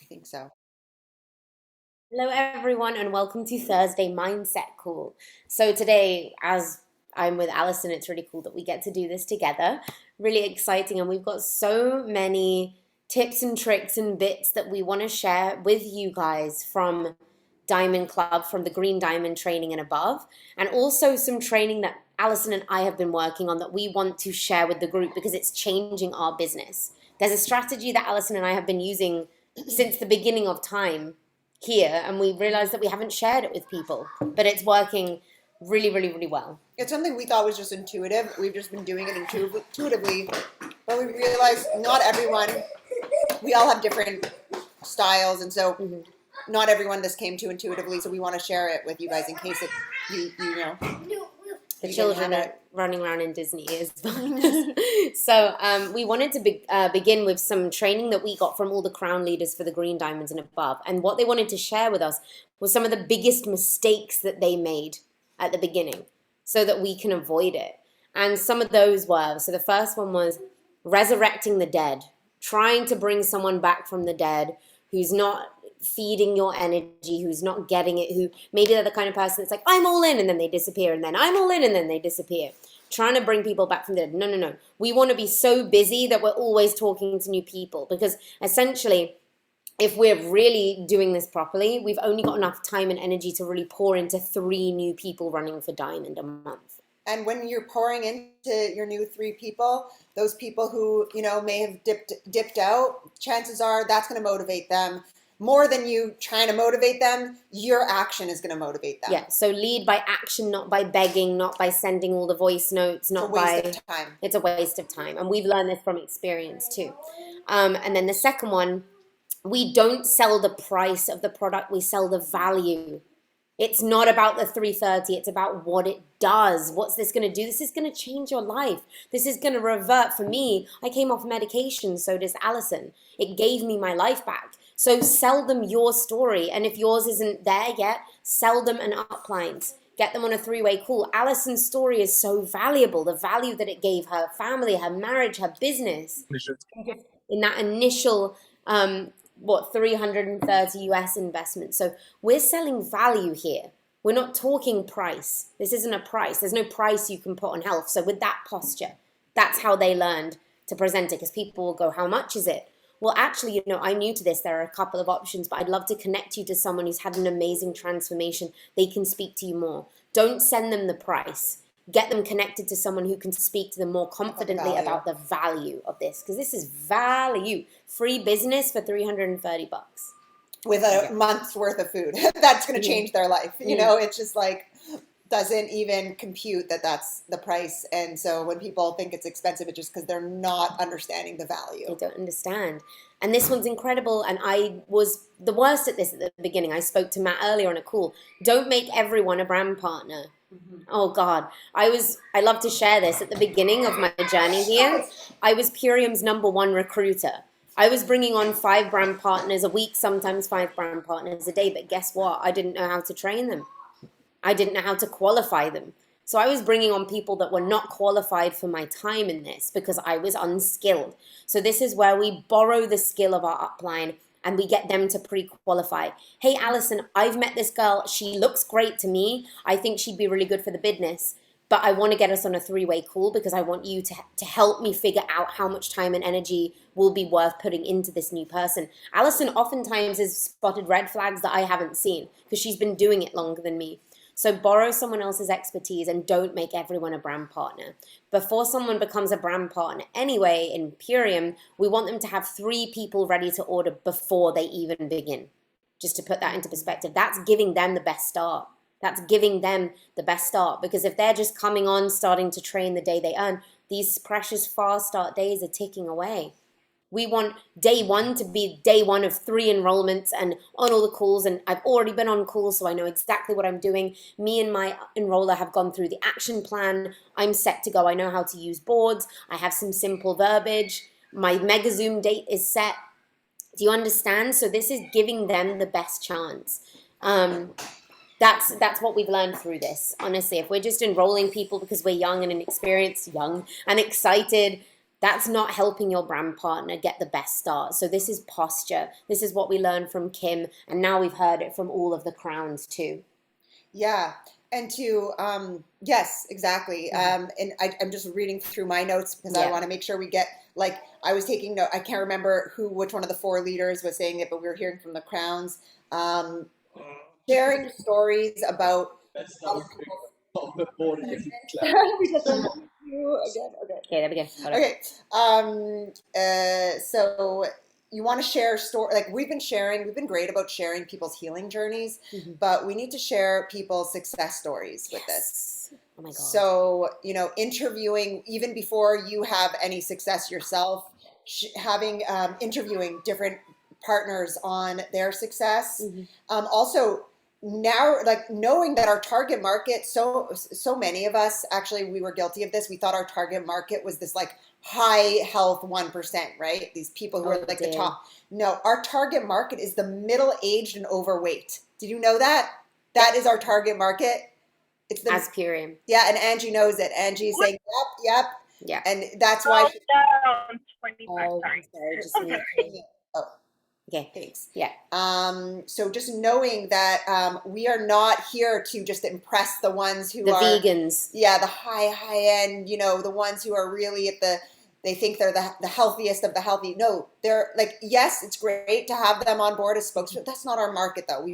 think so. Hello, everyone, and welcome to Thursday Mindset Call. So, today, as I'm with Alison, it's really cool that we get to do this together. Really exciting, and we've got so many tips and tricks and bits that we want to share with you guys from Diamond Club, from the Green Diamond training and above, and also some training that Alison and I have been working on that we want to share with the group because it's changing our business. There's a strategy that Alison and I have been using since the beginning of time here, and we realized that we haven't shared it with people, but it's working really, really, really well. It's something we thought was just intuitive. We've just been doing it intuitively, but we realized not everyone, we all have different styles, and so Mhm. not everyone this came to intuitively. So we want to share it with you guys in case it, you know, The you didn't have children are it. running around in Disney is fun. So we wanted to begin with some training that we got from all the crown leaders for the Green Diamonds and above. And what they wanted to share with us was some of the biggest mistakes that they made at the beginning so that we can avoid it. And some of those were, so the first one was resurrecting the dead, trying to bring someone back from the dead who's not feeding your energy, who's not getting it, who maybe they're the kind of person that's like, I'm all in, and then they disappear, and then I'm all in, and then they disappear. Trying to bring people back from the dead. No, no, no. We want to be so busy that we're always talking to new people because essentially, if we're really doing this properly, we've only got enough time and energy to really pour into three new people running for Diamond a month. And when you're pouring into your new three people, those people who may have dipped out, chances are that's going to motivate them more than you trying to motivate them. Your action is going to motivate them. Yeah, so lead by action, not by begging, not by sending all the voice notes, It's a not waste by. of time. It's a waste of time. And we've learned this from experience too. And then the second one, we don't sell the price of the product, we sell the value. It's not about the 330, it's about what it does. What's this going to do? This is going to change your life. This is going to revert. For me, I came off medication, so does Alison. It gave me my life back. So sell them your story. And if yours isn't there yet, sell them an uplines. Get them on a three-way call. Alison's story is so valuable. The value that it gave her family, her marriage, her business in that initial 330 US investment. So we're selling value here. We're not talking price. This isn't a price. There's no price you can put on health. So with that posture, that's how they learned to present it because people will go, how much is it? Well, actually, I'm new to this. There are a couple of options, but I'd love to connect you to someone who's had an amazing transformation. They can speak to you more. Don't send them the price. Get them connected to someone who can speak to them more confidently about the value of this because this is value. Free business for 330 bucks. With a month's worth of food. That's going to Mm. change their life. Mm. It's just like doesn't even compute that that's the price. And so when people think it's expensive, it's just because they're not understanding the They value. don't understand. And this one's incredible. And I was the worst at this at the beginning. I spoke to Matt earlier on a call. Don't make everyone a brand partner. Oh God, I love to share this. At the beginning of my journey here, I was Purium's number one recruiter. I was bringing on 5 brand partners a week, sometimes 5 brand partners a day. But guess what? I didn't know how to train them. I didn't know how to qualify them. So I was bringing on people that were not qualified for my time in this because I was unskilled. So this is where we borrow the skill of our upline and we get them to pre-qualify. Hey, Alison, I've met this girl. She looks great to me. I think she'd be really good for the business. But I want to get us on a three-way call because I want you to help me figure out how much time and energy will be worth putting into this new person. Alison oftentimes has spotted red flags that I haven't seen because she's been doing it longer than me. So borrow someone else's expertise and don't make everyone a brand partner. Before someone becomes a brand partner anyway in Purium, we want them to have 3 people ready to order before they even begin. Just to put that into perspective, that's giving them the best start. That's giving them the best start because if they're just coming on, starting to train the day they earn, these precious fast start days are ticking away. We want day one to be day one of 3 enrollments and on all the calls. And I've already been on calls, so I know exactly what I'm doing. Me and my enroller have gone through the action plan. I'm set to go. I know how to use boards. I have some simple verbiage. My mega Zoom date is set. Do you understand? So this is giving them the best chance. Um, that's what we've learned through this. Honestly, if we're just enrolling people because we're young and inexperienced, young and excited, that's not helping your brand partner get the best start. So this is posture. This is what we learned from Kim, and now we've heard it from all of the crowns too. Yeah. And to, yes, exactly. And I'm just reading through my notes because I Yeah. want to make sure we get, like, I was taking note, I can't remember which one of the four leaders was saying it, but we were hearing from the crowns, sharing stories about That's other not people's on the board if you clap. we just unmute you again. Okay. Okay, there we go. Got it. Okay. So you want to share story, like we've been great about sharing people's healing journeys, but we need to share people's success stories with this. Yes. Oh my God. So, interviewing even before you have any success yourself, interviewing different partners on their success. Also, now, like, knowing that our target market, so many of us, actually, we were guilty of this. We thought our target market was this like high health 1%, right? These people who are like the top. No, our target market is the middle-aged and overweight. Did you know that? That is our target market. It's the As Purium. Yeah, and Angie knows it. Angie's saying, yep. Yeah. And that's why she, down 25. Oh, Sorry. sorry, just I'm me. sorry. oh, Okay. thanks. Yeah. So just knowing that we are not here to just impress the ones who The are vegans. the high end, the ones who are really they think they're the healthiest of the healthy. No, they're like, yes, it's great to have them on board as spokespeople. That's not our market though.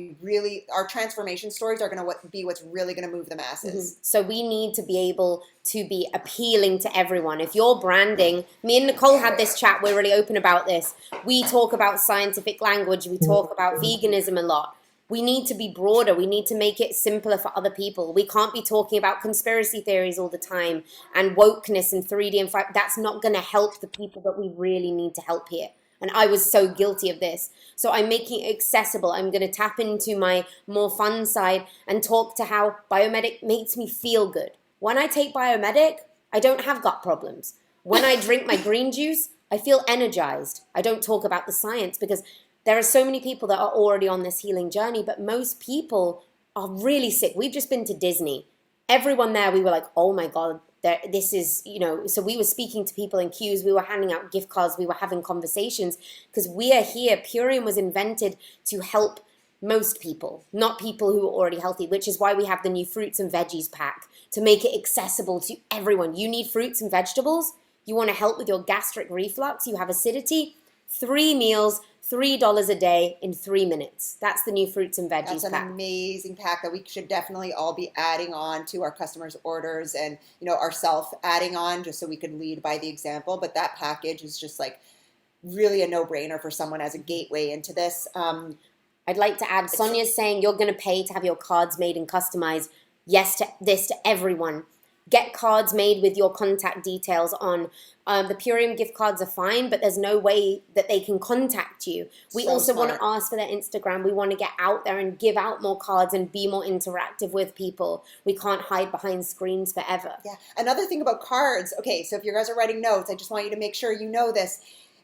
Our transformation stories are going to be what's really going to move the masses. So we need to be able to be appealing to everyone. If you're branding, me and Nicole had this chat, we're really open about this. We talk about scientific language, we talk about veganism a lot. We need to be broader. We need to make it simpler for other people. We can't be talking about conspiracy theories all the time and wokeness and 3D and 5. That's not going to help the people that we really need to help here. And I was so guilty of this. So I'm making it accessible. I'm going to tap into my more fun side and talk to how Biomedic makes me feel good. When I take Biomedic, I don't have gut problems. When I drink my green juice, I feel energized. I don't talk about the science because there are so many people that are already on this healing journey, but most people are really sick. We've just been to Disney. Everyone there, we were like, oh my God, this is, so we were speaking to people in queues, we were handing out gift cards, we were having conversations because we are here. Purium was invented to help most people, not people who are already healthy, which is why we have the new fruits and veggies pack to make it accessible to everyone. You need fruits and vegetables. You want to help with your gastric reflux. You have acidity. 3 meals, $3 a day in 3 minutes. That's the new fruits and veggies That's an pack. amazing pack that we should definitely all be adding on to our customers' orders and, ourselves adding on just so we could lead by the example. But that package is just like really a no-brainer for someone as a gateway into this. I'd like to add, Sonia's saying you're going to pay to have your cards made and customized. Yes to this to everyone. Get cards made with your contact details on. The Purium gift cards are fine, but there's no way that they can contact you. We So also want smart. to ask for their Instagram. We want to get out there and give out more cards and be more interactive with people. We can't hide behind screens forever. Yeah. Another thing about cards. Okay, so if you guys are writing notes, I just want you to make sure you know this.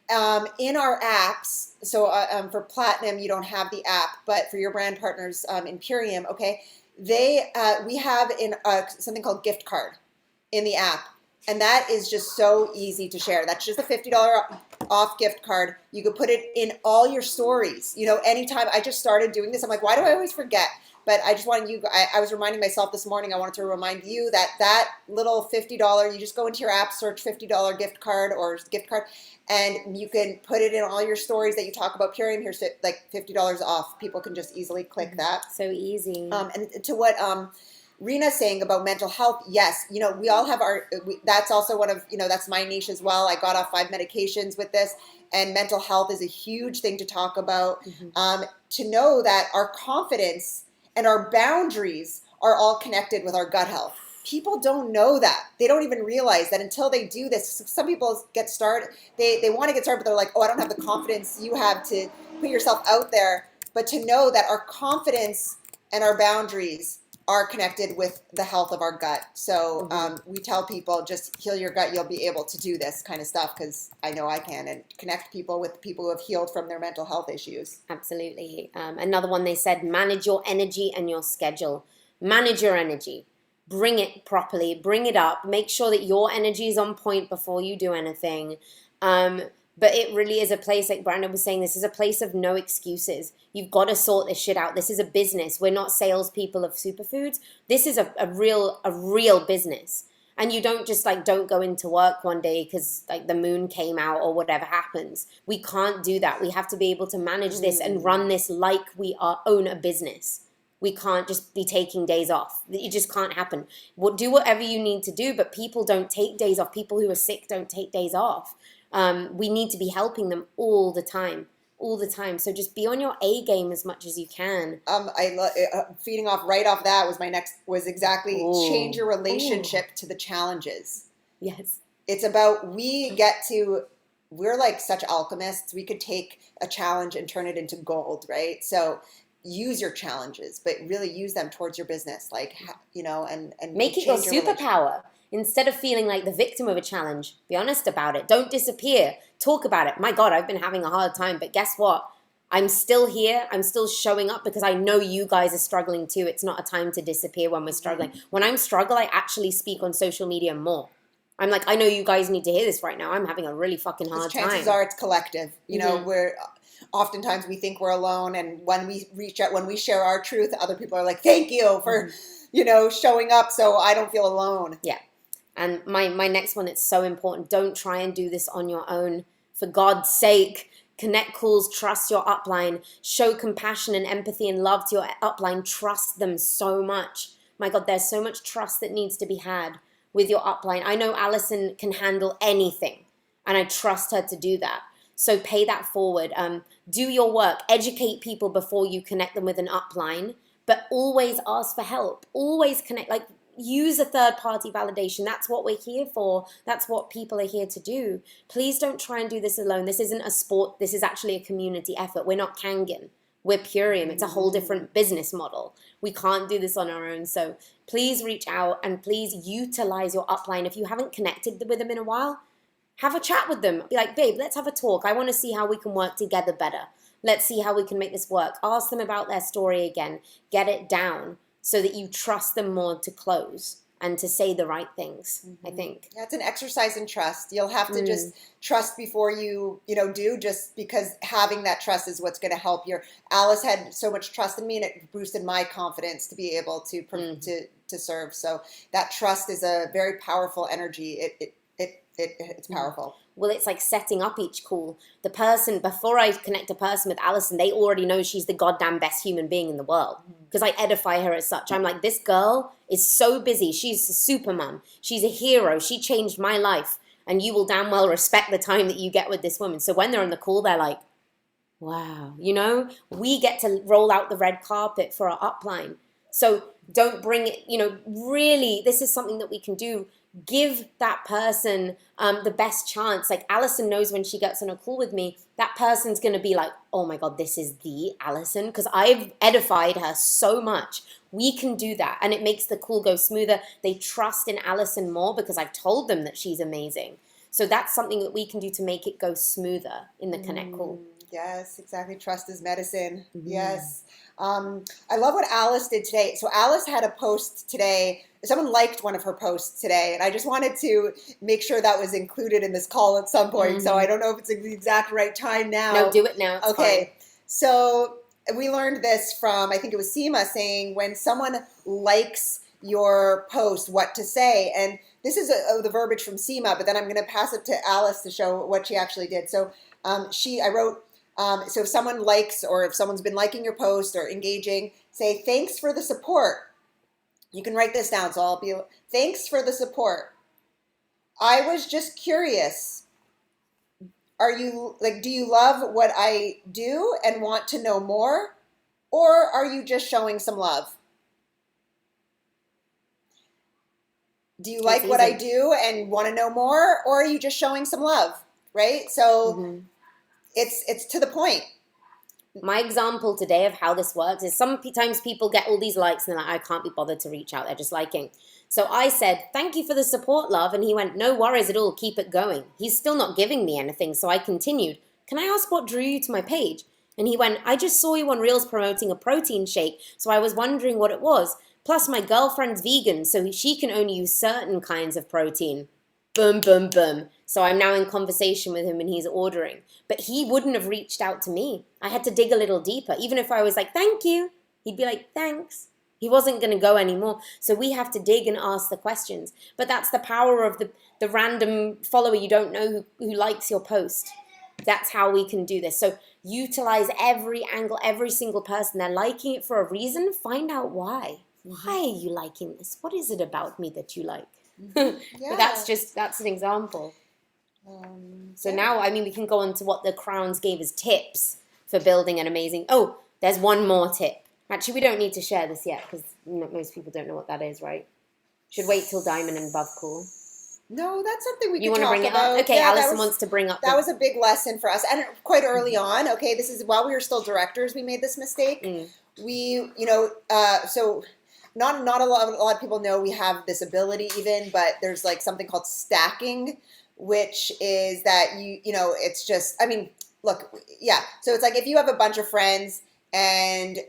In our apps, so for Platinum, you don't have the app, but for your brand partners in Purium, okay, we have something called gift card in the app, and that is just so easy to share. That's just a $50 off gift card. You could put it in all your stories. Anytime. I just started doing this. I'm like, why do I always forget? But I just wanted you. I was reminding myself this morning. I wanted to remind you that little $50. You just go into your app, search $50 gift card or gift card, and you can put it in all your stories that you talk about Purium. Here's like $50 off. People can just easily click that. So easy. And to what Rena's saying about mental health, yes, we all have that's also one of, that's my niche as well. I got off 5 medications with this, and mental health is a huge thing to talk about. To know that our confidence and our boundaries are all connected with our gut health. People don't know that. They don't even realize that until they do this. Some people get started, they want to get started, but they're like, oh, I don't have the confidence you have to put yourself out there. But to know that our confidence and our boundaries are connected with the health of our gut. So we tell people, just heal your gut. You'll be able to do this kind of stuff because I know I can, and connect people with people who have healed from their mental health issues. Absolutely. Another one they said, manage your energy and your schedule. Manage your energy. bring it properly, bring it up, make sure that your energy is on point before you do anything. But it really is a place, like Brandon was saying, this is a place of no excuses. You've got to sort this shit out. This is a business. We're not salespeople of superfoods. This is a real business. And you don't just don't go into work one day because the moon came out or whatever happens. We can't do that. We have to be able to manage this and run this like we own a business. We can't just be taking days off. It just can't happen. Do whatever you need to do, but people don't take days off. People who are sick don't take days off. We need to be helping them all the time. So just be on your A game as much as you can. I love feeding right off that was exactly change your relationship to the challenges. Yes. It's about we're like such alchemists. We could take a challenge and turn it into gold, right? So use your challenges, but really use them towards your business, and make it your superpower. Instead of feeling like the victim of a challenge, be honest about it. Don't disappear. Talk about it. My God, I've been having a hard time, but guess what? I'm still here. I'm still showing up because I know you guys are struggling too. It's not a time to disappear when we're struggling. When I'm struggling, I actually speak on social media more. I'm like, I know you guys need to hear this right now. I'm having a really fucking hard time. Chances are it's collective. We're oftentimes we think we're alone, and when we reach out, when we share our truth, other people are like, thank you for, showing up so I don't feel alone. Yeah. And my next one, it's so important. Don't try and do this on your own. For God's sake, connect calls, trust your upline, show compassion and empathy and love to your upline. Trust them so much. My God, there's so much trust that needs to be had with your upline. I know Alison can handle anything, and I trust her to do that. So pay that forward. Do your work. Educate people before you connect them with an upline, but always ask for help. Always connect. Use a third-party validation. That's what we're here for. That's what people are here to do. Please don't try and do this alone. This isn't a sport. This is actually a community effort. We're not Kangen. We're Purium. It's a whole different business model. We can't do this on our own. So please reach out and please utilize your upline. If you haven't connected with them in a while, have a chat with them. Be like, babe, let's have a talk. I want to see how we can work together better. Let's see how we can make this work. Ask them about their story again. Get it down, so that you trust them more to close and to say the right things, I think. Yeah, it's an exercise in trust. You'll have to just trust before you do, just because having that trust is what's going to help Alice had so much trust in me, and it boosted my confidence to be able to serve. So that trust is a very powerful energy. It's powerful. Well, it's like setting up each call. The person, before I connect a person with Alison, they already know she's the goddamn best human being in the world because I edify her as such. I'm like, this girl is so busy. She's a super mom. She's a hero. She changed my life. And you will damn well respect the time that you get with this woman. So when they're on the call, they're like, wow, we get to roll out the red carpet for our upline. So don't bring it, really, this is something that we can do. Give that person the best chance. Like Alison knows when she gets on a call with me, that person's going to be like, oh my God, this is the Alison, because I've edified her so much. We can do that. And it makes the call go smoother. They trust in Alison more because I've told them that she's amazing. So that's something that we can do to make it go smoother in the Connect call. Yes, exactly. Trust is medicine. Yes. I love what Alice did today. So Alice had a post today. Someone liked one of her posts today, and I just wanted to make sure that was included in this call at some point. So I don't know if it's the exact right time now. No, do it now. It's okay. Fine. So we learned this from, I think it was Seema saying, when someone likes your post, what to say. And this is the verbiage from Seema, but then I'm going to pass it to Alice to show what she actually did. So I wrote, so if someone likes, or if someone's been liking your post or engaging, say, thanks for the support. You can write this down, so I'll be, thanks for the support. I was just curious. Do you love what I do and want to know more? Or are you just showing some love? Do you like what I do and want to know more? Or are you just showing some love? Right? So it's to the point. My example today of how this works is sometimes people get all these likes and they're like, I can't be bothered to reach out. They're just liking. So I said, thank you for the support, love. And he went, no worries at all. Keep it going. He's still not giving me anything. So I continued. Can I ask what drew you to my page? And he went, I just saw you on Reels promoting a protein shake. So I was wondering what it was. Plus, my girlfriend's vegan, so she can only use certain kinds of protein. Boom, boom, boom. So I'm now in conversation with him and he's ordering. But he wouldn't have reached out to me. I had to dig a little deeper. Even if I was like, thank you, he'd be like, thanks. He wasn't going to go anymore. So we have to dig and ask the questions. But that's the power of the random follower you don't know who likes your post. That's how we can do this. So utilize every angle, every single person. They're liking it for a reason. Find out why. Why are you liking this? What is it about me that you like? Yeah. But that's an example. So now, I mean, we can go on to what the Crowns gave as tips for building an amazing... Oh, there's one more tip. Actually, we don't need to share this yet because most people don't know what that is, right? Should wait till Diamond and Above Cool. No, that's something we You can want to talk bring it about. up? Okay, Yeah, Allison wants to bring up... That was a big lesson for us, and quite early on. Okay, this is while we were still directors. We made this mistake. We, so not a lot of people know we have this ability even, but there's like something called stacking, which is that it's just. I mean, look, yeah. So it's like if you have a bunch of friends, and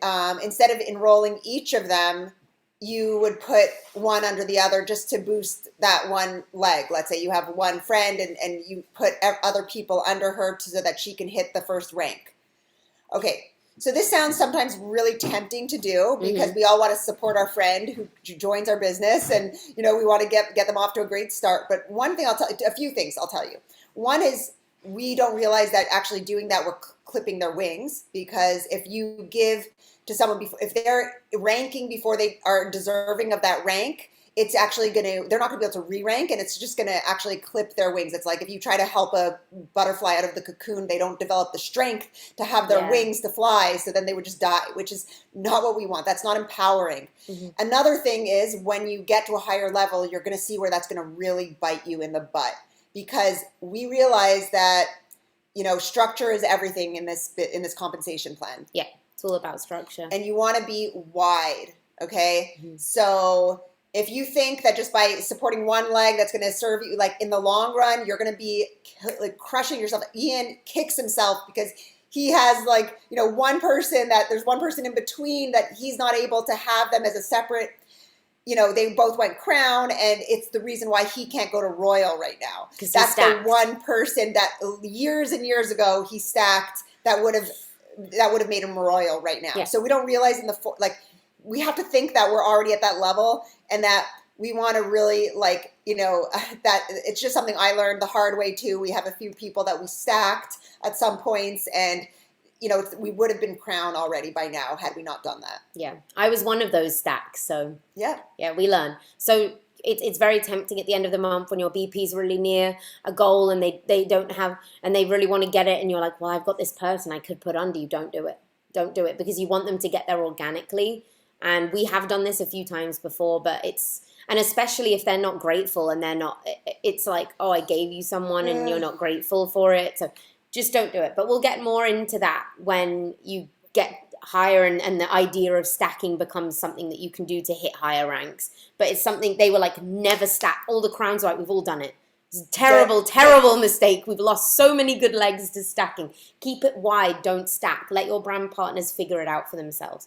instead of enrolling each of them, you would put one under the other just to boost that one leg. Let's say you have one friend and you put other people under her so that she can hit the first rank. Okay, so this sounds sometimes really tempting to do because we all want to support our friend who joins our business and, we want to get them off to a great start. But one thing a few things I'll tell you. One is we don't realize that actually doing that, we're clipping their wings, because if you give to someone if they're ranking before they are deserving of that rank, it's actually they're not gonna be able to re-rank, and it's just gonna actually clip their wings. It's like if you try to help a butterfly out of the cocoon, they don't develop the strength to have their wings to fly, so then they would just die, which is not what we want. That's not empowering. Another thing is when you get to a higher level, you're gonna see where that's gonna really bite you in the butt, because we realize that structure is everything in this compensation plan. Yeah, it's all about structure. And you want to be wide, okay? So if you think that just by supporting one leg that's going to serve you, like in the long run, you're going to be like crushing yourself. Ian kicks himself because he has there's one person in between that he's not able to have them as a separate. They both went Crown, and it's the reason why he can't go to Royal right now. That's the one person that years and years ago he stacked that would have made him Royal right now. Yeah. So we don't realize we have to think that we're already at that level, and that we want to really that it's just something I learned the hard way too. We have a few people that we stacked at some points, and we would have been Crown already by now had we not done that. Yeah, I was one of those stacks, so yeah, we learn. So it's very tempting at the end of the month when your BP's really near a goal and they don't have, and they really want to get it, and you're like, well, I've got this person I could put under you. Don't do it because you want them to get there organically. And we have done this a few times before, but and especially if they're not grateful and they're not, it's like, oh, I gave you someone and you're not grateful for it. So just don't do it. But we'll get more into that when you get higher and the idea of stacking becomes something that you can do to hit higher ranks. But it's something they were like, never stack. All the Crowns were like, we've all done it. It's a terrible mistake. We've lost so many good legs to stacking. Keep it wide. Don't stack. Let your brand partners figure it out for themselves.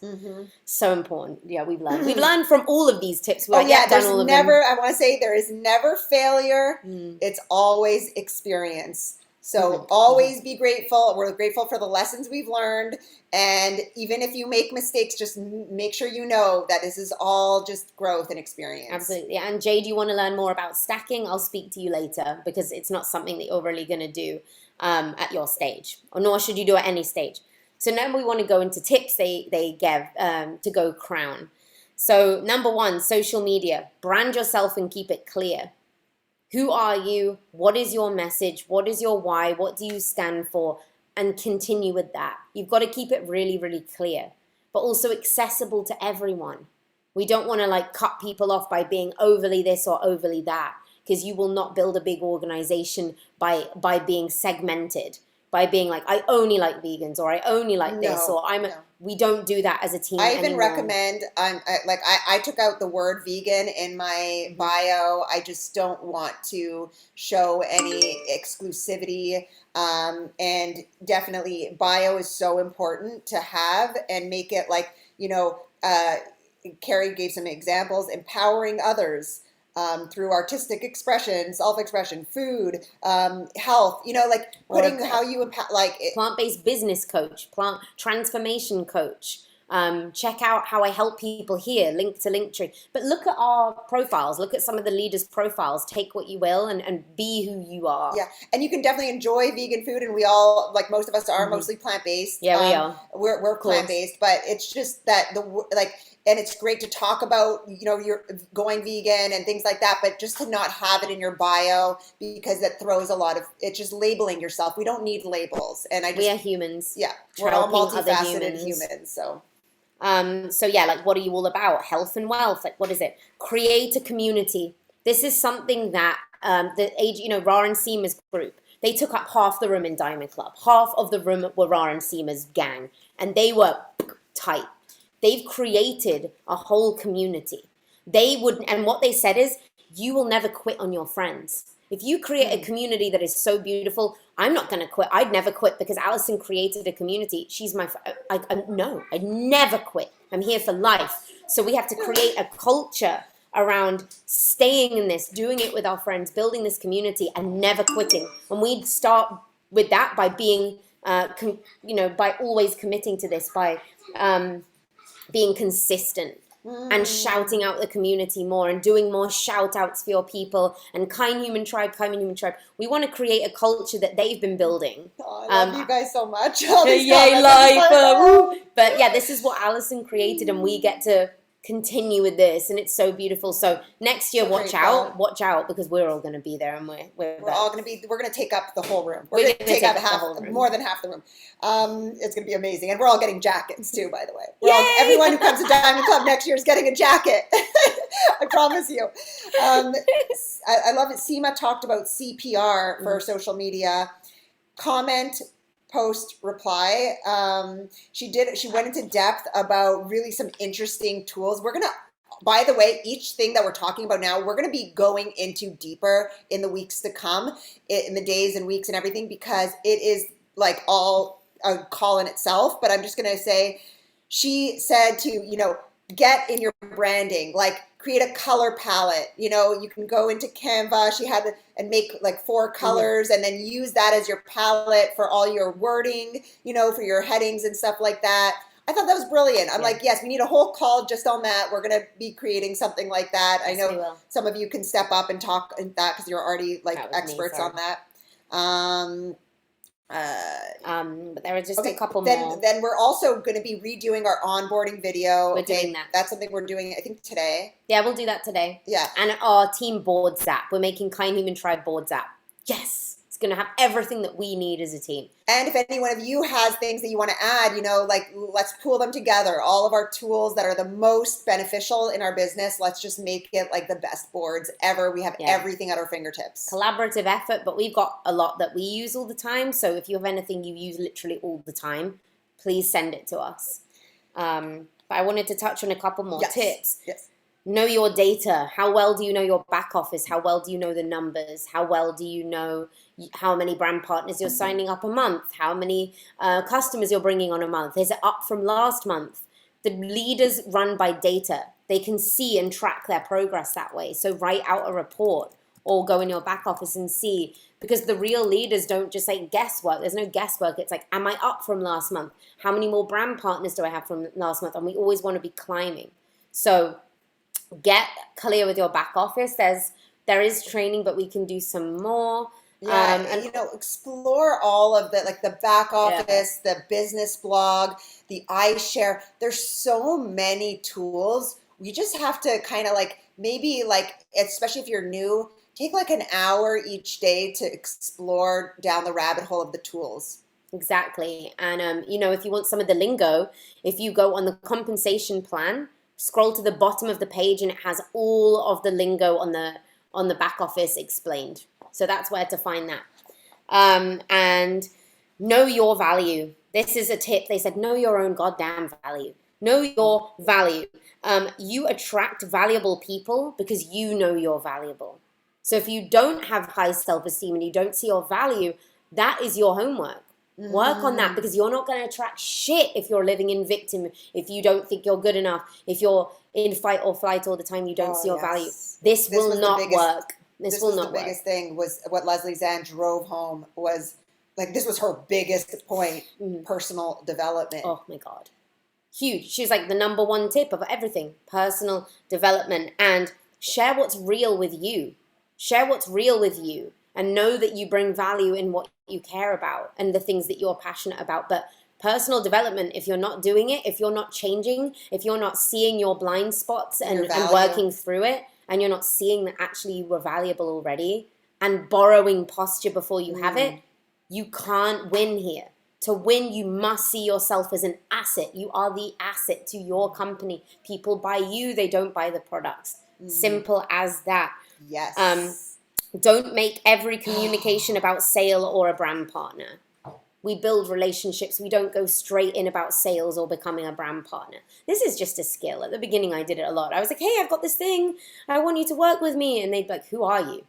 So important. Yeah, we've learned. We've learned from all of these tips. I want to say there is never failure. It's always experience. So always be grateful. We're grateful for the lessons we've learned. And even if you make mistakes, just make sure you know that this is all just growth and experience. Absolutely. And Jay, do you want to learn more about stacking? I'll speak to you later because it's not something that you're really going to do at your stage, or nor should you do at any stage. So now we want to go into tips they give to go Crown. So number one, social media. Brand yourself and keep it clear. Who are you? What is your message? What is your why? What do you stand for? And continue with that. You've got to keep it really, really clear, but also accessible to everyone. We don't want to cut people off by being overly this or overly that, because you will not build a big organization by being segmented, by being like, I only like vegans, or I only like this, or we don't do that as a team. I even recommend, I took out the word vegan in my bio. I just don't want to show any exclusivity. And definitely bio is so important to have, and make it Carrie gave some examples, empowering others through artistic expression, self-expression, food, health, like putting how you empower, like plant-based business coach, plant transformation coach. Check out how I help people here, link to Linktree. But look at our profiles, look at some of the leaders' profiles, take what you will and be who you are. Yeah, and you can definitely enjoy vegan food, and we all, like most of us are mostly plant-based. Yeah, we are. We're plant-based, but it's just that and it's great to talk about, you're going vegan and things like that, but just to not have it in your bio, because that throws it's just labeling yourself. We don't need labels. And we are humans. Yeah, we're all Helping other multifaceted humans, so. So yeah, like what are you all about? Health and wealth. Like what is it? Create a community. This is something that Ra and Seema's group, they took up half the room in Diamond Club. Half of the room were Ra and Seema's gang, and they were tight. They've created a whole community. And what they said is, you will never quit on your friends. If you create a community that is so beautiful, I'm not going to quit. I'd never quit because Alison created a community. She's my, no, I'd never quit. I'm here for life. So we have to create a culture around staying in this, doing it with our friends, building this community and never quitting. And we'd start with that by being, by always committing to this, by being consistent. And shouting out the community more and doing more shout outs for your people and Kind Human Tribe. We want to create a culture that they've been building. Oh, I love you guys so much. Yay, life. But yeah, this is what Alison created and we get to continue with this and it's so beautiful. So next year, watch out because we're all going to be there and we're all going to take up the whole room. We're going to take up more than half the room. It's going to be amazing. And we're all getting jackets too, by the way. Everyone who comes to Diamond Club next year is getting a jacket. I promise you. I love it. Seema talked about CPR for social media. Comment, post, reply. She went into depth about really some interesting tools. By the way, each thing that we're talking about now, we're going to be going into deeper in the weeks to come, in the days and weeks and everything, because it is like all a call in itself. But I'm just going to say, she said to, get in your branding, like create a color palette. You can go into Canva. She had and make like 4 colors and then use that as your palette for all your wording, for your headings and stuff like that. I thought that was brilliant. I'm like, yes, we need a whole call just on that. We're going to be creating something like that. Yes, I know some of you can step up and talk in that because you're already like experts on that. But there are just a couple more. Then we're also going to be redoing our onboarding video. We're doing that. That's something we're doing, I think, today. Yeah, we'll do that today. Yeah. And our team boards app. We're making Kind Human Tribe boards app. Yes. It's going to have everything that we need as a team. And if any one of you has things that you want to add, let's pool them together. All of our tools that are the most beneficial in our business, let's just make it like the best boards ever. We have everything at our fingertips. Collaborative effort, but we've got a lot that we use all the time. So if you have anything you use literally all the time, please send it to us. But I wanted to touch on a couple more tips. Yes. Know your data. How well do you know your back office? How well do you know the numbers? How well do you know how many brand partners you're signing up a month? How many customers you're bringing on a month? Is it up from last month? The leaders run by data. They can see and track their progress that way. So write out a report or go in your back office and see, because the real leaders don't just say guesswork. There's no guesswork. It's like, am I up from last month? How many more brand partners do I have from last month? And we always want to be climbing. So get clear with your back office. There is training, but we can do some more. Yeah, and explore all of the the back office, the business blog, the iShare. There's so many tools. You just have to kind of maybe especially if you're new, take an hour each day to explore down the rabbit hole of the tools. Exactly. And if you want some of the lingo, if you go on the compensation plan, scroll to the bottom of the page and it has all of the lingo on the back office explained. So that's where to find that. And know your value. This is a tip. They said, know your own goddamn value. Know your value. You attract valuable people because you know you're valuable. So if you don't have high self-esteem and you don't see your value, that is your homework. Work on that, because you're not going to attract shit if you're living in victim, if you don't think you're good enough, if you're in fight or flight all the time, you don't see your value. This will was the not biggest- work. This will was not the work. biggest thing was what Leslie Zahn drove home was like this was her biggest point, personal development. Oh my God. Huge. She was like the number one tip of everything, personal development, and share what's real with you. Share what's real with you and know that you bring value in what you care about and the things that you're passionate about. But personal development, if you're not doing it, if you're not changing, if you're not seeing your blind spots and working through it, and you're not seeing that actually you were valuable already and borrowing posture before you have it, you can't win here. To win, you must see yourself as an asset. You are the asset to your company. People buy you, they don't buy the products. Simple as that. Yes. Don't make every communication about sale or a brand partner. We build relationships. We don't go straight in about sales or becoming a brand partner. This is just a skill. At the beginning, I did it a lot. I was like, hey, I've got this thing. I want you to work with me. And they'd be like, who are you?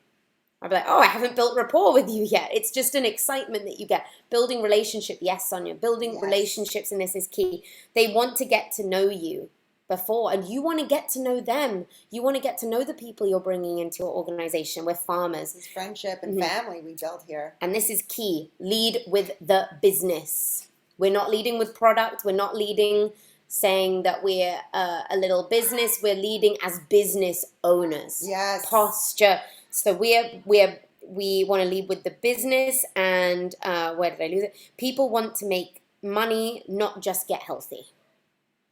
I'd be like, oh, I haven't built rapport with you yet. It's just an excitement that you get. Building relationship. Yes, Sonia. Building relationships, and this is key. They want to get to know you before, and you want to get to know them. You want to get to know the people you're bringing into your organization. We're farmers. This is friendship and family we build here. And this is key. Lead with the business. We're not leading with product. We're not leading saying that we're a little business. We're leading as business owners. Yes. Posture. So we want to lead with the business, and where did I lose it? People want to make money, not just get healthy.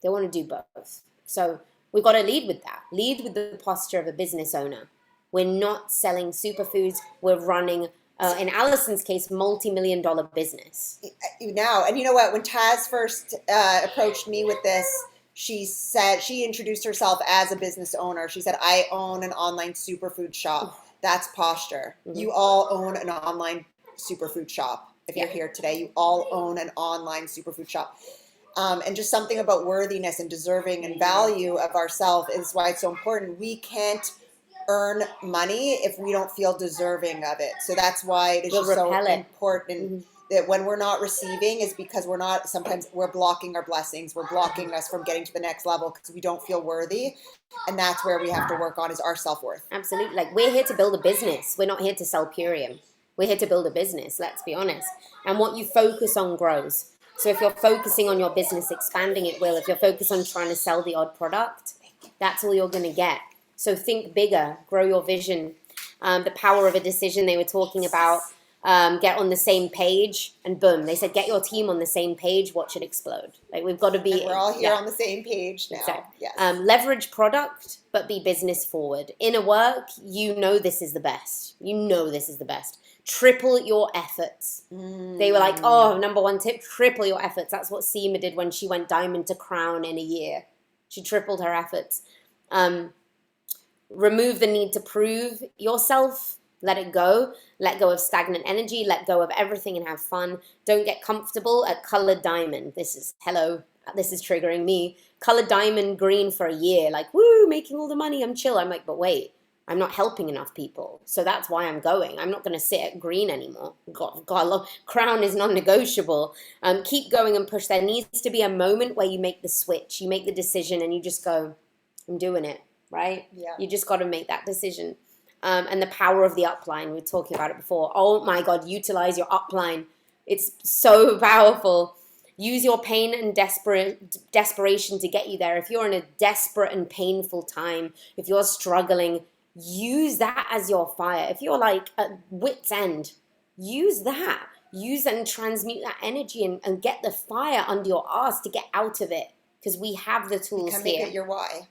They want to do both. So we've got to lead with that. Lead with the posture of a business owner. We're not selling superfoods. We're running, in Allison's case, multi-million-dollar business. Now, and you know what? When Taz first approached me with this, she said, she introduced herself as a business owner. She said, I own an online superfood shop. That's posture. You all own an online superfood shop. If you're here today, you all own an online superfood shop. And just something about worthiness and deserving and value of ourselves is why it's so important. We can't earn money if we don't feel deserving of it. So that's why it is just so important that when we're not receiving is because we're not, sometimes we're blocking our blessings. We're blocking us from getting to the next level because we don't feel worthy. And that's where we have to work on is our self-worth. Absolutely. Like, we're here to build a business. We're not here to sell Purium. We're here to build a business, let's be honest. And what you focus on grows. So if you're focusing on your business expanding, it will. If you're focused on trying to sell the odd product, that's all you're going to get. So think bigger, grow your vision. The power of a decision they were talking about, get on the same page, and boom, they said get your team on the same page, watch it explode. Like, we've got to be. And we're all here on the same page now. Exactly. Yes. Leverage product, but be business forward. Inner work, you know this is the best. You know this is the best. Triple your efforts. They were like, oh, number one tip, triple your efforts. That's what Seema did when she went diamond to crown in a year. She tripled her efforts. Remove the need to prove yourself. Let it go. Let go of stagnant energy. Let go of everything and have fun. Don't get comfortable at colored diamond. This is triggering me. Colored diamond green for a year. Like, woo, making all the money. I'm chill. I'm like, but wait. I'm not helping enough people. So that's why I'm going. I'm not going to sit at green anymore. God, crown is non-negotiable. Keep going and push. There needs to be a moment where you make the switch. You make the decision and you just go, I'm doing it, right? Yeah. You just got to make that decision. And the power of the upline. We were talking about it before. Oh my God, utilize your upline. It's so powerful. Use your pain and desperation to get you there. If you're in a desperate and painful time, if you're struggling, use that as your fire. If you're like at wit's end, use that. Use and transmute that energy and get the fire under your ass to get out of it. Because we have the tools You can here. make it your why.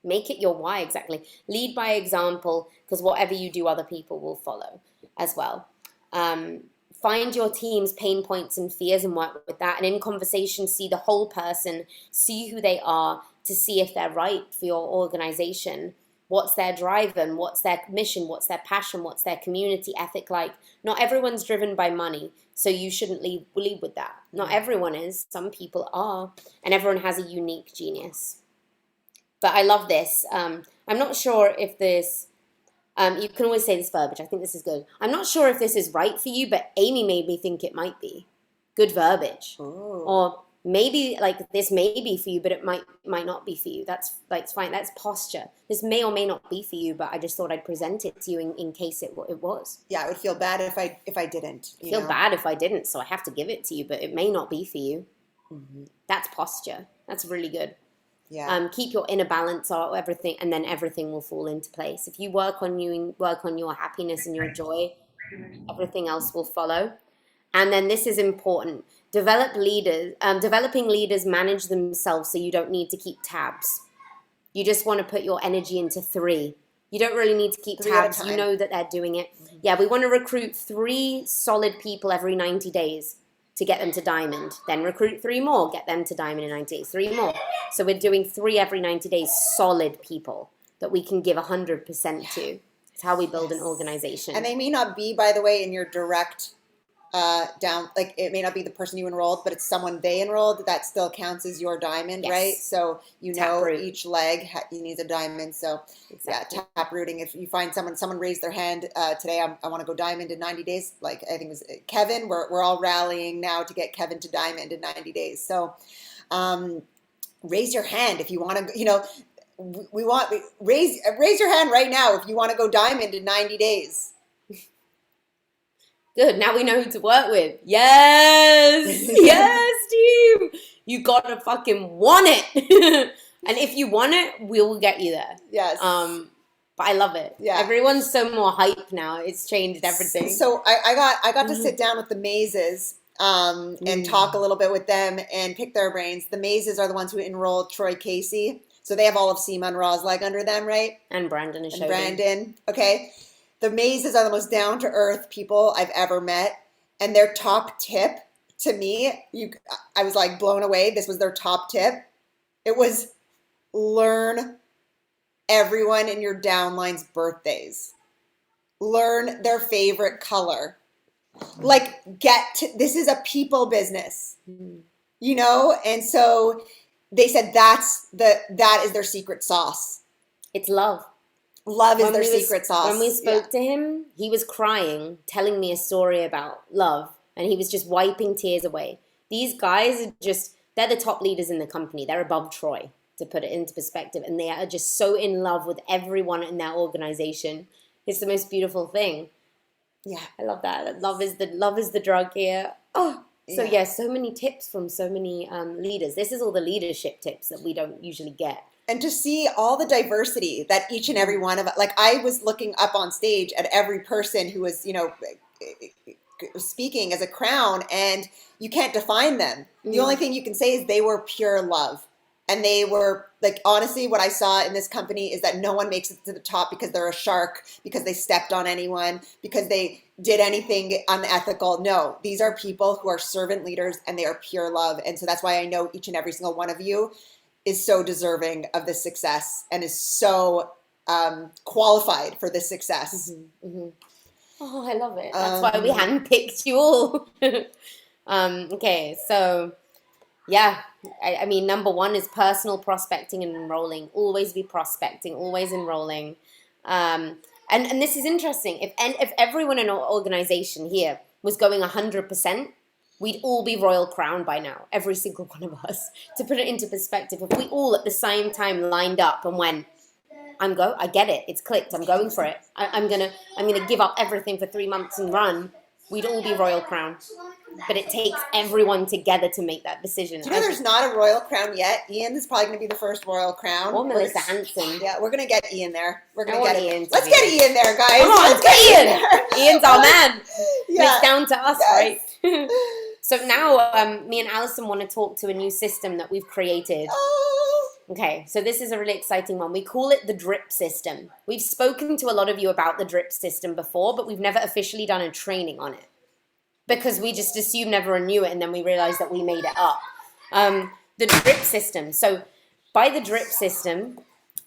Make it your why, exactly. Lead by example, because whatever you do, other people will follow as well. Find your team's pain points and fears and work with that. And in conversation, see the whole person, see who they are to see if they're right for your organization. What's their drive and what's their mission, what's their passion, what's their community ethic like. Not everyone's driven by money, so you shouldn't lead with that. Not everyone is. Some people are. And everyone has a unique genius. But I love this. I'm not sure if this, you can always say this verbiage. I think this is good. I'm not sure if this is right for you, but Amy made me think it might be. good verbiage. Ooh. Or maybe like this may be for you, but it might not be for you. That's fine. That's posture. This may or may not be for you, but I just thought I'd present it to you in case it was. Yeah, I would feel bad if I didn't. I feel bad if I didn't, so I have to give it to you, but it may not be for you. Mm-hmm. That's posture. That's really good. Yeah. Keep your inner balance or everything, and then everything will fall into place. If you work on your happiness and your joy, everything else will follow. And then this is important. Developing leaders manage themselves so you don't need to keep tabs. You just want to put your energy into 3. You don't really need to keep 3 at a tabs. You time. know that they're doing it. Yeah, we want to recruit 3 solid people every 90 days to get them to diamond. Then recruit 3 more, get them to diamond in 90 days. 3 more. So we're doing 3 every 90 days, solid people that we can give 100% to. It's how we build an organization. And they may not be, by the way, in your direct down, like it may not be the person you enrolled, but it's someone they enrolled that still counts as your diamond, Yes. right? So you know Taproot. each leg needs a diamond. So Exactly. yeah, tap rooting. If you find someone raised their hand today, I want to go diamond in 90 days. Like I think it was Kevin. We're all rallying now to get Kevin to diamond in 90 days. So raise your hand if you want to. You know, we want raise your hand right now if you want to go diamond in 90 days. Good. Now we know who to work with. Yes. Yes, team. You gotta fucking want it. And if you want it, we will get you there. Yes. But I love it. Yeah. Everyone's so more hype now. It's changed everything. So I got to sit down with the Mazes and talk a little bit with them and pick their brains. The Mazes are the ones who enrolled Troy Casey. So they have all of Seema and Rosleg under them, right? And Brandon is And showing. Brandon. Okay. The Mazes are the most down-to-earth people I've ever met. And their top tip to me, I was like blown away. This was their top tip. It was learn everyone in your downline's birthdays. Learn their favorite color. Like this is a people business, you know? And so they said that is their secret sauce. It's love. Love is their secret sauce. When we spoke to him, he was crying, telling me a story about love, and he was just wiping tears away. These guys are they're the top leaders in the company. They're above Troy, to put it into perspective, and they are just so in love with everyone in their organization. It's the most beautiful thing. Yeah. I love that. Love is the drug here. Oh, so Yeah. so many tips from so many leaders. This is all the leadership tips that we don't usually get. And to see all the diversity that each and every one of us, like I was looking up on stage at every person who was, you know, speaking as a crown, and you can't define them. The only thing you can say is they were pure love. And they were like, honestly, what I saw in this company is that no one makes it to the top because they're a shark, because they stepped on anyone, because they did anything unethical. No, these are people who are servant leaders and they are pure love. And so that's why I know each and every single one of you is so deserving of this success and is so qualified for this success. Oh, I love it. That's why we handpicked you all. Okay, so yeah, I mean, number 1 is personal prospecting and enrolling. Always be prospecting, always enrolling. And this is interesting. If everyone in our organization here was going 100%, we'd all be Royal Crown by now, every single one of us. To put it into perspective, if we all at the same time lined up and went, I get it, it's clicked, I'm going for it. I'm gonna give up everything for 3 months and run. We'd all be Royal Crown. But it takes everyone together to make that decision. Do you know there's not a Royal Crown yet? Ian is probably going to be the first Royal Crown. Or Melissa Hanson. Yeah, we're going to get Ian there. We're going to want get Ian it. to Let's be get there. Ian there, guys. Come on, Let's get Ian there. Ian's our man. Yeah. It's down to us, Yes. right? So now me and Alison want to talk to a new system that we've created. Oh. Okay, so this is a really exciting one. We call it the drip system. We've spoken to a lot of you about the drip system before, but we've never officially done a training on it because we just assumed everyone knew it, and then we realized that we made it up. The drip system. So by the drip system,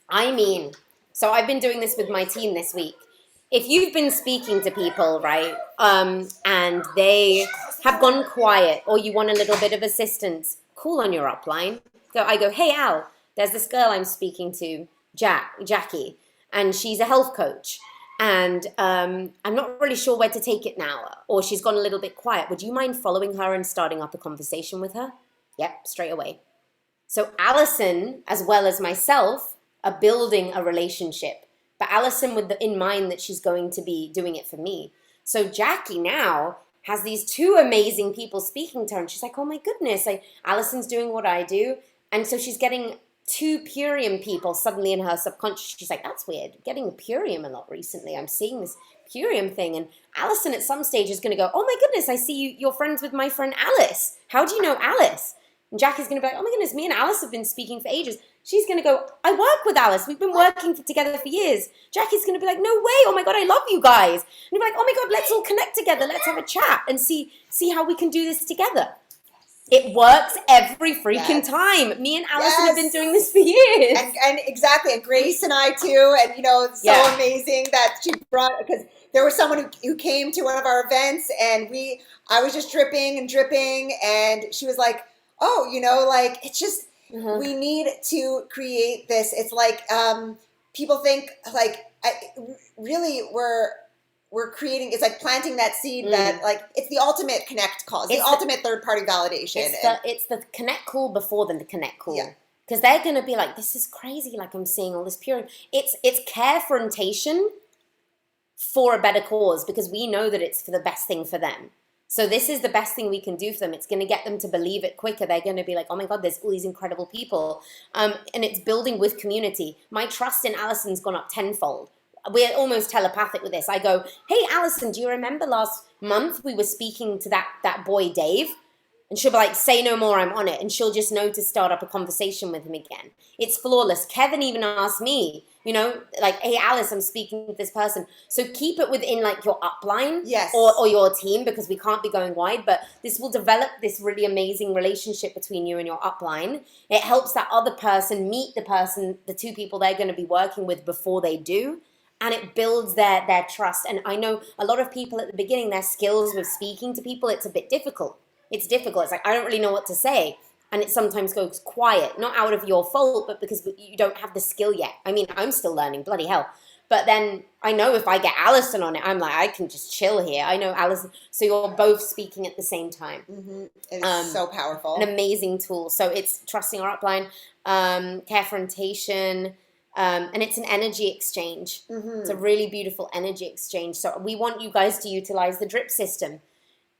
I mean, so I've been doing this with my team this week. If you've been speaking to people, right, and they have gone quiet, or you want a little bit of assistance, call on your upline. I go, hey, Al, there's this girl I'm speaking to, Jackie, and she's a health coach. And I'm not really sure where to take it now, or she's gone a little bit quiet. Would you mind following her and starting up a conversation with her? Yep, straight away. So Alison, as well as myself, are building a relationship. But Alison with in mind that she's going to be doing it for me. So Jackie now has these two amazing people speaking to her, and she's like, oh my goodness, Alison's doing what I do. And so she's getting two Purium people suddenly in her subconscious. She's like, that's weird. Getting Purium a lot recently. I'm seeing this Purium thing. And Alison at some stage is going to go, oh my goodness, I see you're friends with my friend Alice. How do you know Alice? And Jackie's going to be like, oh my goodness, me and Alice have been speaking for ages. She's going to go, I work with Alice. We've been working together for years. Jackie's going to be like, no way. Oh my God, I love you guys. And you'll be like, oh my God, let's all connect together. Let's have a chat and see how we can do this together. It works every freaking time. Me and Alison have been doing this for years. And exactly. And Grace and I too. And, it's so amazing that she brought, because there was someone who came to one of our events, and I was just dripping, and she was like, oh, it's just, we need to create this. It's like, people think like, really we're creating, it's like planting that seed that like, it's the ultimate connect call. It's the ultimate third party validation. It's the connect call before the connect call. Yeah. Because they're going to be like, this is crazy. Like I'm seeing all this pure. It's carefrontation for a better cause, because we know that it's for the best thing for them. So this is the best thing we can do for them. It's going to get them to believe it quicker. They're going to be like, oh my God, there's all these incredible people. And it's building with community. My trust in Alison's gone up tenfold. We're almost telepathic with this. I go, hey, Alison, do you remember last month we were speaking to that boy, Dave? And she'll be like, say no more, I'm on it. And she'll just know to start up a conversation with him again. It's flawless. Kevin even asked me, like, hey, Alice, I'm speaking with this person. So keep it within like your upline or your team, because we can't be going wide. But this will develop this really amazing relationship between you and your upline. It helps that other person meet the two people they're going to be working with before they do. And it builds their trust. And I know a lot of people at the beginning, their skills with speaking to people, it's a bit difficult. It's difficult. It's like, I don't really know what to say. And it sometimes goes quiet, not out of your fault, but because you don't have the skill yet. I mean, I'm still learning, bloody hell. But then I know if I get Alison on it, I'm like, I can just chill here. I know Alison. So you're both speaking at the same time. Mm-hmm. It's so powerful. An amazing tool. So it's trusting our upline, carefrontation, and it's an energy exchange. Mm-hmm. It's a really beautiful energy exchange. So we want you guys to utilize the drip system.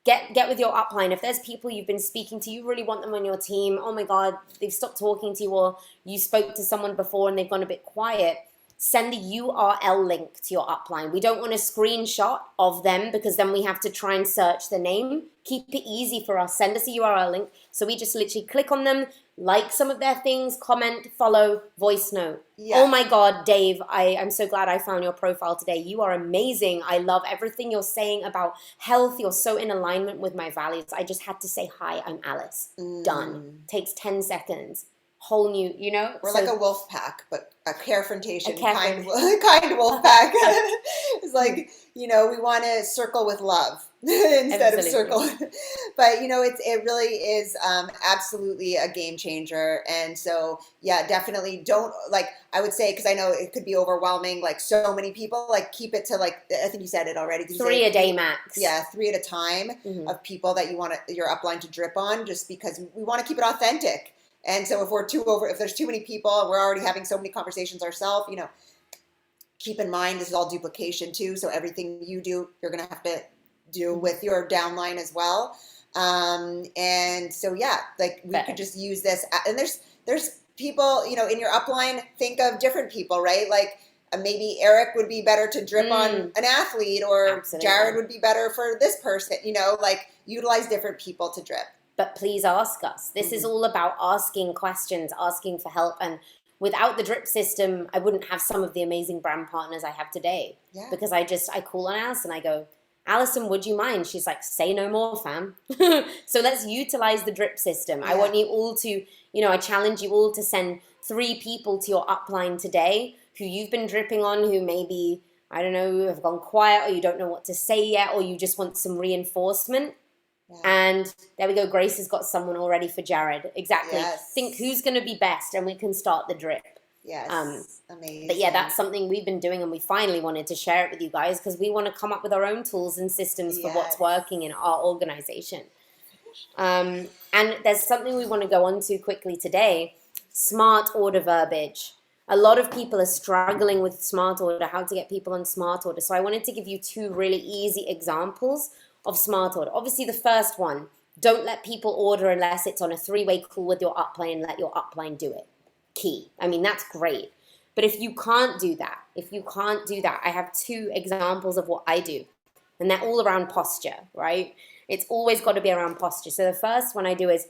Get with your upline. If there's people you've been speaking to, you really want them on your team. Oh my God, they've stopped talking to you, or you spoke to someone before and they've gone a bit quiet. Send a URL link to your upline. We don't want a screenshot of them, because then we have to try and search the name. Keep it easy for us. Send us a URL link. So we just literally click on them, like some of their things, comment, follow, voice note. Yeah. Oh my God, Dave, I'm so glad I found your profile today. You are amazing. I love everything you're saying about health. You're so in alignment with my values. I just had to say, hi, I'm Alice. Done. Takes 10 seconds. Whole new, We're like a wolf pack, but a carefrontation kind wolf pack. It's like, we want to circle with love instead of circle. But, it really is absolutely a game changer. And so, yeah, definitely don't, I would say, because I know it could be overwhelming, so many people, keep it to, I think you said it already. 3 a day max. Yeah, 3 at a time of people that you want your upline to drip on, just because we want to keep it authentic. And so if there's too many people and we're already having so many conversations ourselves, keep in mind this is all duplication too. So everything you do, you're going to have to do with your downline as well. And so, yeah, we could just use this. And there's people, in your upline, think of different people, right? Maybe Eric would be better to drip on an athlete, or absolutely. Jared would be better for this person, utilize different people to drip. But please ask us. This is all about asking questions, asking for help. And without the drip system, I wouldn't have some of the amazing brand partners I have today. Yeah. Because I call on Alice and I go, Alison, would you mind? She's like, say no more, fam. So let's utilize the drip system. Yeah. I want you all to, I challenge you all to send 3 people to your upline today who you've been dripping on, who maybe, I don't know, have gone quiet, or you don't know what to say yet, or you just want some reinforcement. Yeah. And there we go. Grace has got someone already for Jared. Exactly. Yes. Think who's going to be best, and we can start the drip. Yes. Amazing. But yeah, that's something we've been doing, and we finally wanted to share it with you guys because we want to come up with our own tools and systems for what's Yes. working in our organization. And there's something we want to go on to quickly today: smart order verbiage. A lot of people are struggling with smart order, how to get people on smart order. So I wanted to give you two really easy examples of smart order. Obviously, the first one, don't let people order unless it's on a three-way call with your upline and let your upline do it. Key. I mean, that's great. But if you can't do that, I have two examples of what I do. And they're all around posture, right? It's always got to be around posture. So the first one I do is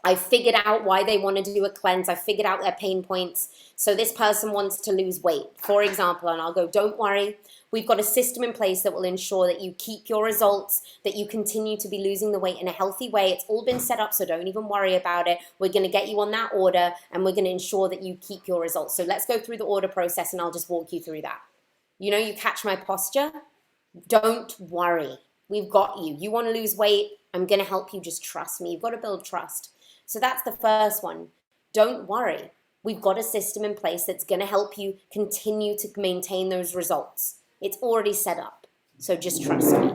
I figured out why they want to do a cleanse. I figured out their pain points. So this person wants to lose weight, for example, and I'll go, don't worry. We've got a system in place that will ensure that you keep your results, that you continue to be losing the weight in a healthy way. It's all been set up, so don't even worry about it. We're going to get you on that order, and we're going to ensure that you keep your results. So let's go through the order process, and I'll just walk you through that. You know, you catch my posture? Don't worry. We've got you. You want to lose weight? I'm going to help you. Just trust me. You've got to build trust. So that's the first one. Don't worry. We've got a system in place that's going to help you continue to maintain those results. It's already set up. So just trust me.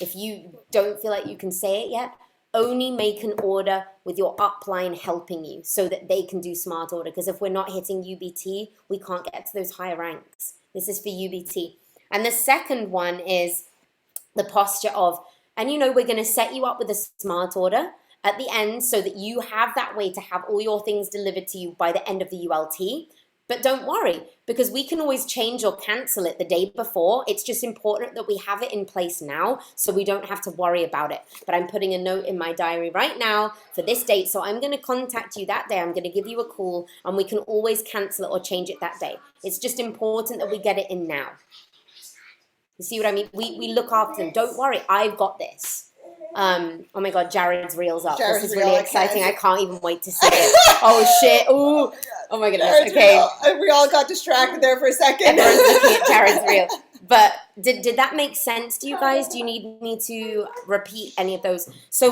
If you don't feel like you can say it yet, only make an order with your upline helping you so that they can do smart order. Because if we're not hitting UBT, we can't get to those higher ranks. This is for UBT. And the second one is the posture of, and you know, we're going to set you up with a smart order at the end so that you have that way to have all your things delivered to you by the end of the ULT. But don't worry, because we can always change or cancel it the day before. It's just important that we have it in place now so we don't have to worry about it. But I'm putting a note in my diary right now for this date. So I'm going to contact you that day. I'm going to give you a call, and we can always cancel it or change it that day. It's just important that we get it in now. You see what I mean? We look after them. Don't worry, I've got this. Oh my God, Jared's reel's up. Jared's this is reel, really I exciting. can't. I can't even wait to see it. Oh shit. Ooh. Oh my goodness. Jared's Okay. reel. We all got distracted there for a second. Everyone's looking at Jared's reel. But did that make sense to you guys? Do you need me to repeat any of those? So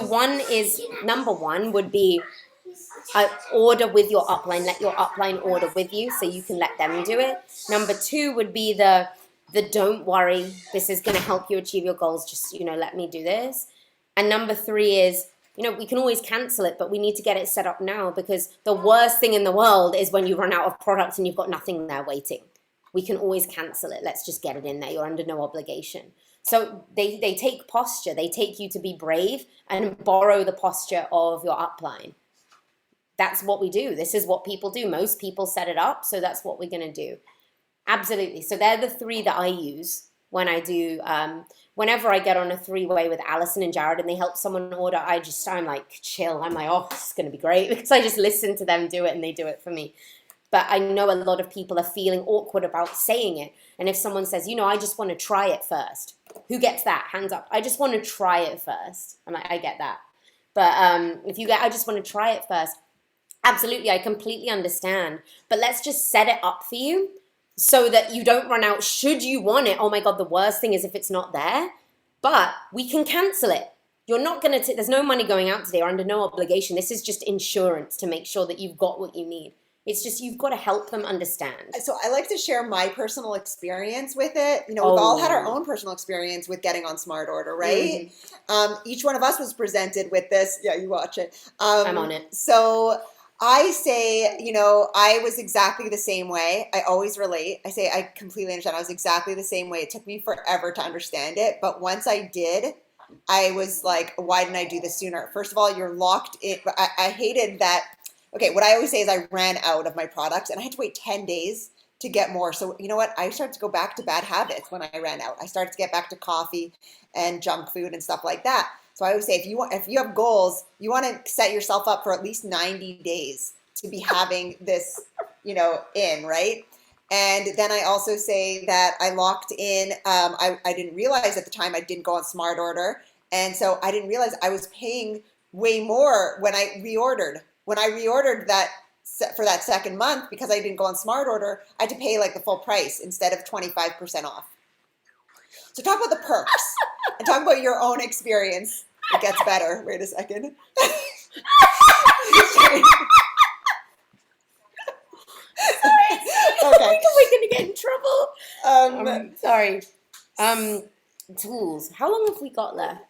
number one would be order with your upline. Let your upline order with you so you can let them do it. Number two would be the don't worry, this is going to help you achieve your goals. Just, let me do this. And number three is, we can always cancel it, but we need to get it set up now, because the worst thing in the world is when you run out of product and you've got nothing there waiting. We can always cancel it. Let's just get it in there. You're under no obligation. So they take posture. They take you to be brave and borrow the posture of your upline. That's what we do. This is what people do. Most people set it up, so that's what we're going to do. Absolutely. So they're the three that I use when I do, whenever I get on a three-way with Alison and Jared and they help someone order, I'm like, chill. I'm like, oh, this is going to be great, because I just listen to them do it and they do it for me. But I know a lot of people are feeling awkward about saying it. And if someone says, I just want to try it first. Who gets that? Hands up. I just want to try it first. I'm like, I get that. But if you get, I just want to try it first. Absolutely, I completely understand. But let's just set it up for you so that you don't run out should you want it. Oh my God, the worst thing is if it's not there. But we can cancel it. You're not going to, there's no money going out today. You're under no obligation. This is just insurance to make sure that you've got what you need. It's just, you've got to help them understand. So I like to share my personal experience with it. We've all had our own personal experience with getting on Smart Order, right? Mm-hmm. Each one of us was presented with this. Yeah, you watch it. I'm on it. So I say, I was exactly the same way. I always relate. I say, I completely understand. I was exactly the same way. It took me forever to understand it. But once I did, I was like, why didn't I do this sooner? First of all, you're locked in. I hated that. Okay, what I always say is I ran out of my products and I had to wait 10 days to get more. So you know what? I started to go back to bad habits when I ran out. I started to get back to coffee and junk food and stuff like that. So I always say, if you have goals, you want to set yourself up for at least 90 days to be having this, in, right? And then I also say that I locked in, I didn't realize at the time I didn't go on Smart Order. And so I didn't realize I was paying way more when I reordered. When I reordered that for that second month, because I didn't go on Smart Order, I had to pay like the full price instead of 25% off. So talk about the perks and talk about your own experience. It gets better. Wait a second. get in trouble. Sorry. Tools. How long have we got left?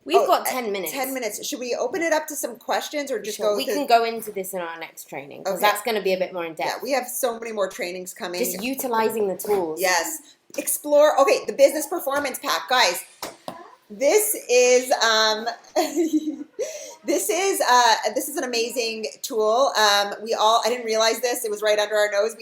We've got 10 minutes. 10 minutes. Should we open it up to some questions or just go? We can go into this in our next training because that's going to be a bit more in depth. Yeah, we have so many more trainings coming. Just utilizing the tools. Yes. Explore. Okay, the business performance pack, guys. This is this is an amazing tool. I didn't realize this. It was right under our nose.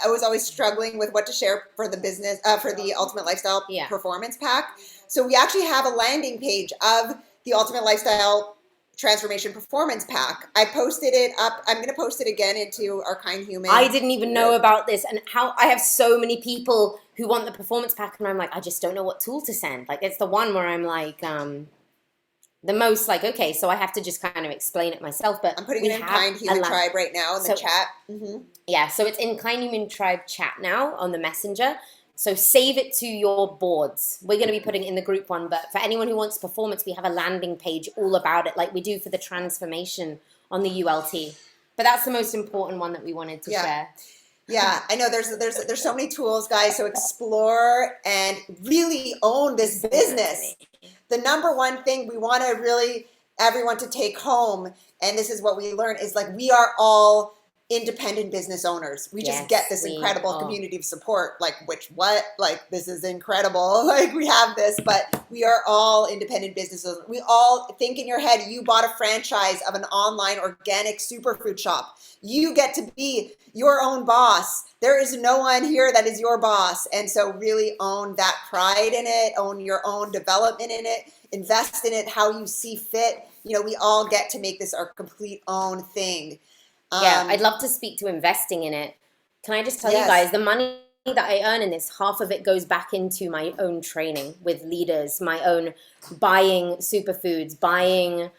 I was always struggling with what to share for the business for the Ultimate Lifestyle Performance Pack. So we actually have a landing page of the Ultimate Lifestyle Transformation Performance Pack. I posted it up. I'm going to post it again into our Kind Human. I didn't even know about this, and how I have so many people who want the performance pack, and I'm like, I just don't know what tool to send. Like, it's the one where I'm like, the most like, okay, so I have to just kind of explain it myself. But I'm putting it in Kind Human Tribe right now in the chat. Yeah, so it's in Kind Human Tribe chat now on the Messenger. So save it to your boards. We're going to be putting it in the group one, but for anyone who wants performance, we have a landing page all about it, like we do for the transformation on the ULT. But that's the most important one that we wanted to share. Yeah, I know there's so many tools, guys. So explore and really own this business. The number one thing we want to really everyone to take home, and this is what we learn, is like we are all independent business owners. We just get this incredible community of support. Like like this is incredible. Like we have this, but we are all independent business owners. We all think in your head, you bought a franchise of an online organic superfood shop. You get to be your own boss. There is no one here that is your boss. And so really own that pride in it, own your own development in it, invest in it how you see fit. You know, we all get to make this our complete own thing. I'd love to speak to investing in it. Can I just tell you guys, the money that I earn in this, half of it goes back into my own training with leaders, my own buying superfoods, buying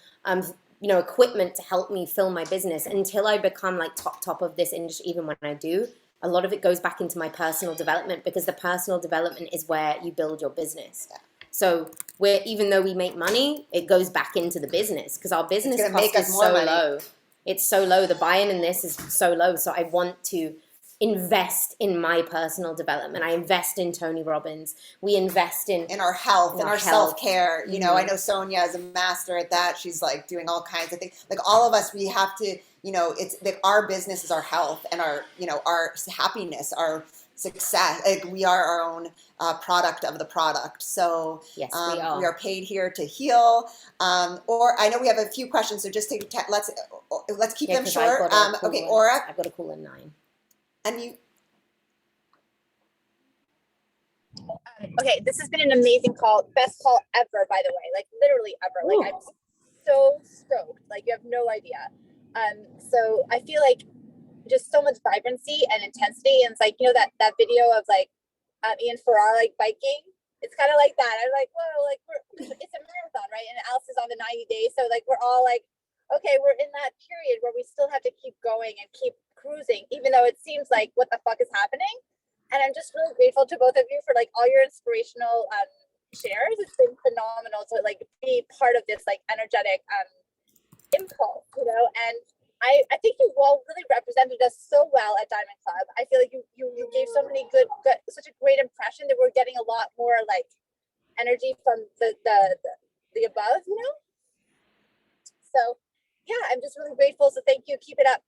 equipment to help me fill my business until I become like top of this industry. Even when I do, a lot of it goes back into my personal development, because the personal development is where you build your business. So even though we make money, it goes back into the business, because our business cost is so low. It's so low. The buy-in in this is so low. So I want to invest in my personal development. I invest in Tony Robbins. We invest in our health and our self-care. You know, I know Sonia is a master at that. She's like doing all kinds of things. Like all of us, we have to, it's like our business is our health and our, our happiness, our success. Like we are our own product of the product. So yes, we are paid here to heal. Or I know we have a few questions, so just let's keep them short. Okay, Aura. I've got a call in 9. And you. Okay, this has been an amazing call. Best call ever, by the way. Like literally ever. Ooh. Like I'm so stoked. Like you have no idea. So I feel like just so much vibrancy and intensity. And it's like, that video of like Ian Farrar like biking. It's kind of like that. I'm like, whoa, like it's a marathon, right? And Alice is on the 90 days. So like we're all like, okay, we're in that period where we still have to keep going and keep cruising, even though it seems like what the fuck is happening. And I'm just really grateful to both of you for like all your inspirational shares. It's been phenomenal to like be part of this like energetic impulse, and I think you all really represented us so well at Diamond Club. I feel like you gave so many good, such a great impression that we're getting a lot more like energy from the above, So yeah, I'm just really grateful. So thank you. Keep it up.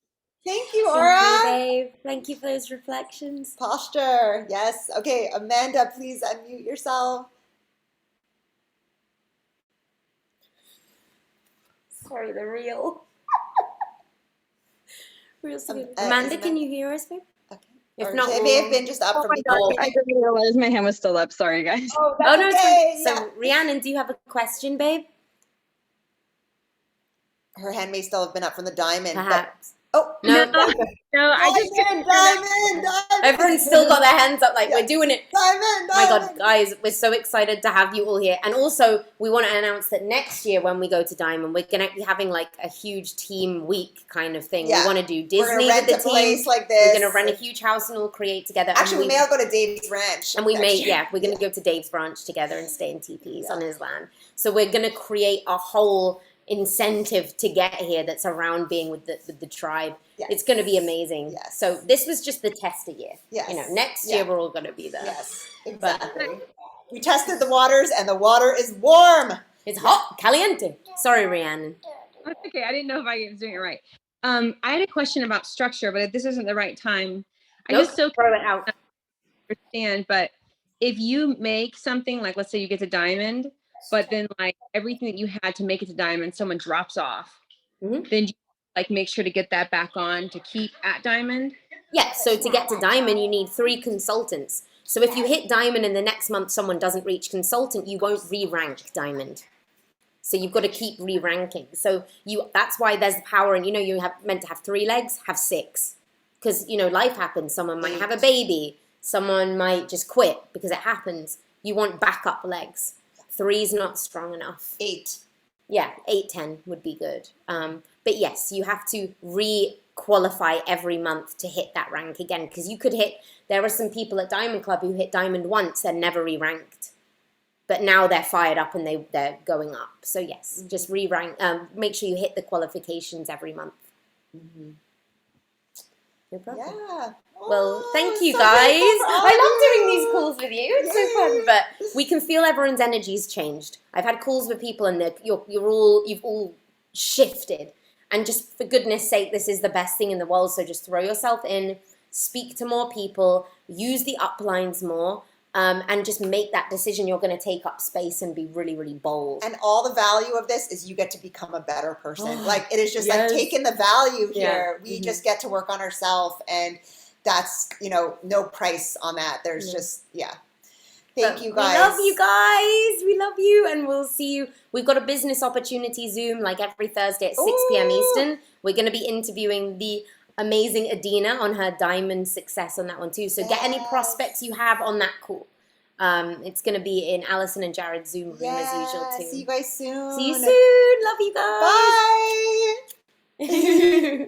Thank you, Aura. Thank you, babe. Thank you for those reflections. Posture. Yes. Okay, Amanda, please unmute yourself. Sorry, the real. Amanda, can you hear us, babe? Okay. If not, it may have been just up from the God, I didn't realize my hand was still up. Sorry, guys. Oh, no, okay. it's fine. So, Rhiannon, do you have a question, babe? Her hand may still have been up from the diamond. Perhaps. Oh No, I just diamond. Everyone's still got their hands up, like we're doing it. Diamond. My God, guys, we're so excited to have you all here. And also, we want to announce that next year when we go to Diamond, we're going to be having like a huge team week kind of thing. Yeah. We want to do Disney rent with the a place team. like this. We're going to rent a huge house and all create together. Actually, we may all go to Dave's ranch. And we're going to go to Dave's ranch together and stay in teepees on his land. So we're going to create a whole incentive to get here that's around being with the tribe. Yes. It's going to be amazing. Yes. So this was just the tester year. Yes. You know, next Yeah. year we're all going to be there. Yes, exactly. We tested the waters, and the water is warm. It's hot, caliente. Sorry, Rhiannon. That's okay. I didn't know if I was doing it right. I had a question about structure, but if this isn't the right time, I Nope, just so throw it out. understand. But if you make something like, let's say you get to diamond, but then like everything that you had to make it to diamond, someone drops off, Mhm. then you like make sure to get that back on to keep at diamond. Yeah, so to get to diamond, you need 3 consultants. So if you hit diamond and the next month someone doesn't reach consultant, you won't re-rank diamond. So you've got to keep re-ranking. So that's why there's the power, and you have meant to have 3 legs, have 6. Because, life happens. Someone might have a baby. Someone might just quit because it happens. You want backup legs. 3's not strong enough. 8. Yeah, 8, 10 would be good. But yes, you have to re-qualify every month to hit that rank again. Because there are some people at Diamond Club who hit diamond once and never re-ranked. But now they're fired up and they're going up. So yes, just re-rank. Make sure you hit the qualifications every month. Mm-hmm. No problem. Yeah. Well, thank you so guys. grateful for all I love of doing you. these calls with you. It's so fun. But we can feel everyone's energy's changed. I've had calls with people and you've all shifted. And just for goodness sake, this is the best thing in the world. So just throw yourself in, speak to more people, use the uplines more. And just make that decision. You're going to take up space and be really, really bold. And all the value of this is you get to become a better person. Like it is just Yes. like taking the value Yeah. here. We just get to work on ourselves, and that's no price on that. There's just Thank you guys. We love you guys. We love you, and we'll see you. We've got a business opportunity Zoom like every Thursday at 6 p.m. Ooh. Eastern. We're going to be interviewing the amazing Adina on her diamond success on that one too. So get any Yes. prospects you have on that call. It's going to be in Alison and Jared's Zoom room as usual too. See you guys soon. See you soon. Love you guys. Bye. Bye.